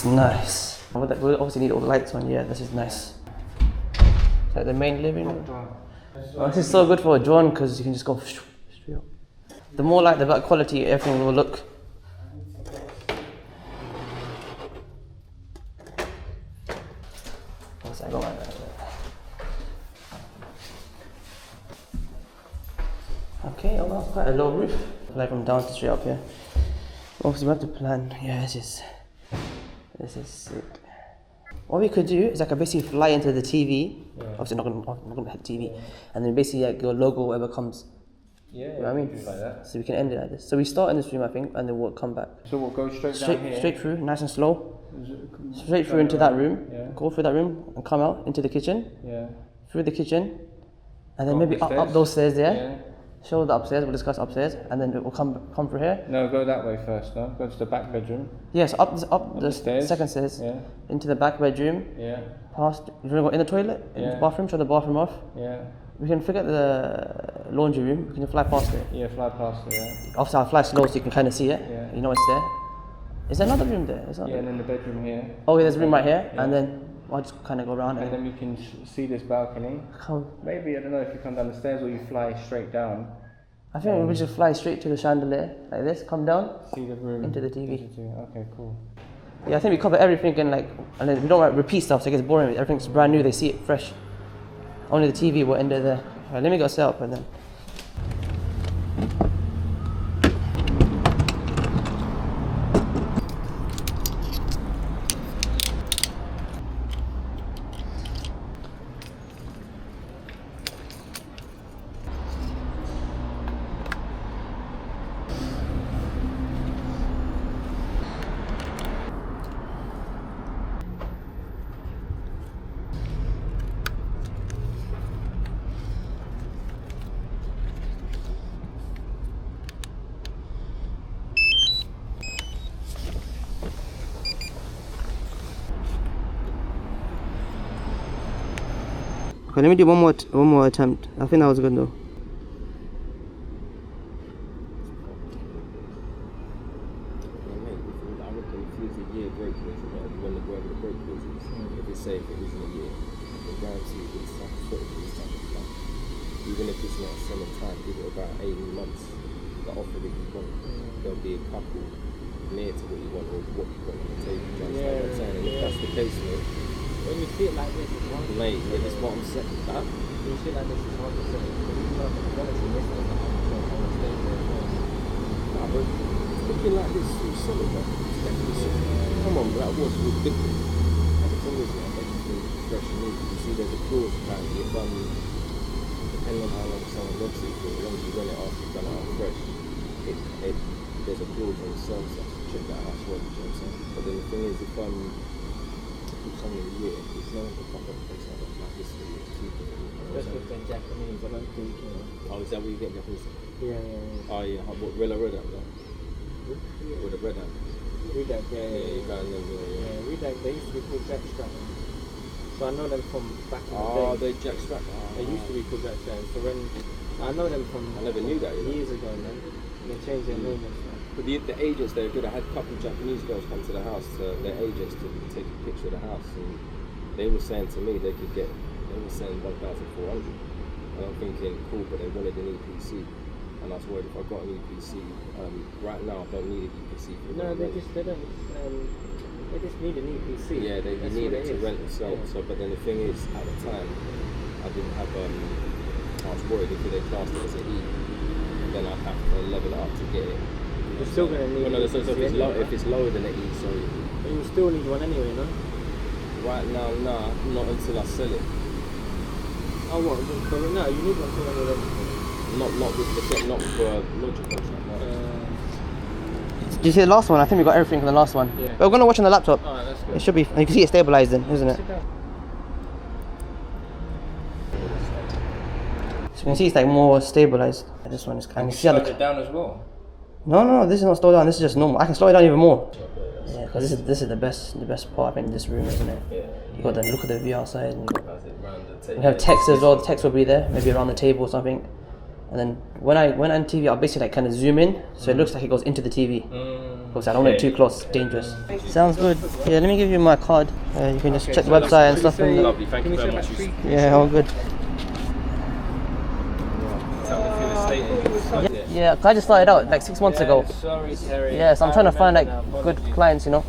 is nice. We obviously need all the lights on. Yeah, this is nice. Is that the main living room? Oh, this is so good for a drone because you can just go straight up. The more like the better quality everything will look. Once I go like that. Okay, oh well, quite a low roof. Like from down to straight up here. Obviously we have to plan. Yeah, this is sick. What we could do is I could basically fly into the TV. Yeah. Obviously not gonna hit the TV. Yeah. And then basically like your logo, whatever comes. Yeah, you know what I mean? like that. So we can end it like this. So we start in this room, I think, and then we'll come back. So we'll go straight down here? Straight through, nice and slow. Straight through into that room. Yeah. Go through that room and come out into the kitchen. Yeah. Through the kitchen. And then maybe up those stairs there. Yeah. Show the upstairs, we'll discuss upstairs, and then we'll come through here. No, go that way first, no? Go to the back bedroom. Yes, up the stairs. Second stairs. Yeah. Into the back bedroom. Yeah. Past, you want to go in the toilet? Yeah. In the bathroom, show the bathroom off. Yeah. We can forget the laundry room, we can fly past it. Yeah, fly past it, yeah. Obviously I'll fly slow so you can kind of see it. Yeah. You know it's there. Is there another room there? Yeah, and then the bedroom here. Oh yeah, there's a room right here, yeah. And then I'll just kind of go around. And then we can see this balcony. Maybe, I don't know if you come down the stairs or you fly straight down. I think we just fly straight to the chandelier, like this, come down, see the room, into the TV. Okay, cool. Yeah, I think we cover everything and then we don't want to repeat stuff so it gets boring. Everything's brand new, they see it fresh. Only the TV will end there. Alright, let me go set up and then. Okay, let me do one more attempt. I think that was good though. Even if it's not selling time, give it about 18 months. The offer that you want, there'll be a couple near to what you want or what you want on the table. You understand what I'm saying? And if that's the case, mate. When you see it like this, it's hard to mate, it's what I'm saying. When you see it like this, it's hard to say. But even though the quality is not on the stage there as well. Nah, but looking like this, it's solid, bro. It's definitely solid. Come on, bro, that was ridiculous. And the thing is, man, everything fresh and new. You see, there's a clause apparently if depending on how long someone wants it for, as long as you run it after you've done it out fresh, there's a clause on the service that to check that house works, you know what I'm saying? But then the thing is, if keep something a year, there's no one can fuck up a place like this for you to keep it. Just with the Japanese, I don't think, you know. Oh, is that where you get Japanese? Yeah. Oh yeah, what, Red Hat, no? With the Red Hat? Redact, yeah. You got them, yeah. Redact, they used to be called Jackstrap. So I know them from back in the day. Oh, they Jackstrap? They used to be called Jackstrap. So when, I know them from I never knew that, years ago, man. They changed their name and stuff. But the agents, they were good. I had a couple of Japanese girls come to the house, their agents, to take a picture of the house, and they were saying to me they were saying 1,400. And I'm thinking, cool, but they wanted an EPC. And I was worried if I got an EPC, right now I don't need an EPC. No, they just need an EPC. Yeah, they need it to rent and sell. Yeah. So, but then the thing is, at the time, I didn't have, I was worried if they classed it as an E, then I'd have to level it up to get it. You're still going to need an EPC. So if it's lower than an E, sorry. But you still need one anyway, no? Right now, nah, not until I sell it. Oh, what? But no, you need one till when you're ready. Not for a launcher contract. Did you see the last one? I think we got everything from the last one. Yeah. But we're going to watch on the laptop. Alright, that's good. It should be, you can see it stabilized then, isn't it? So you can see it's like more stabilized. This one is kind of... Slow it down as well? No, this is not slowed down, this is just normal. I can slow it down even more. Yeah, because this is the best part, I think, in this room, isn't it? Yeah. You got the look of the view outside. And we have text as well, the text will be there, maybe around the table or something. And then when on TV, I'll basically like kind of zoom in, so it looks like it goes into the TV. Because I don't want it too close, dangerous. Sounds good. Yeah, let me give you my card. You can just check the website and stuff. Lovely, thank you very much. Yeah, all good. Yeah, I just started out like 6 months ago. Sorry, Terry. Yeah, so I'm trying to find like good clients, you know.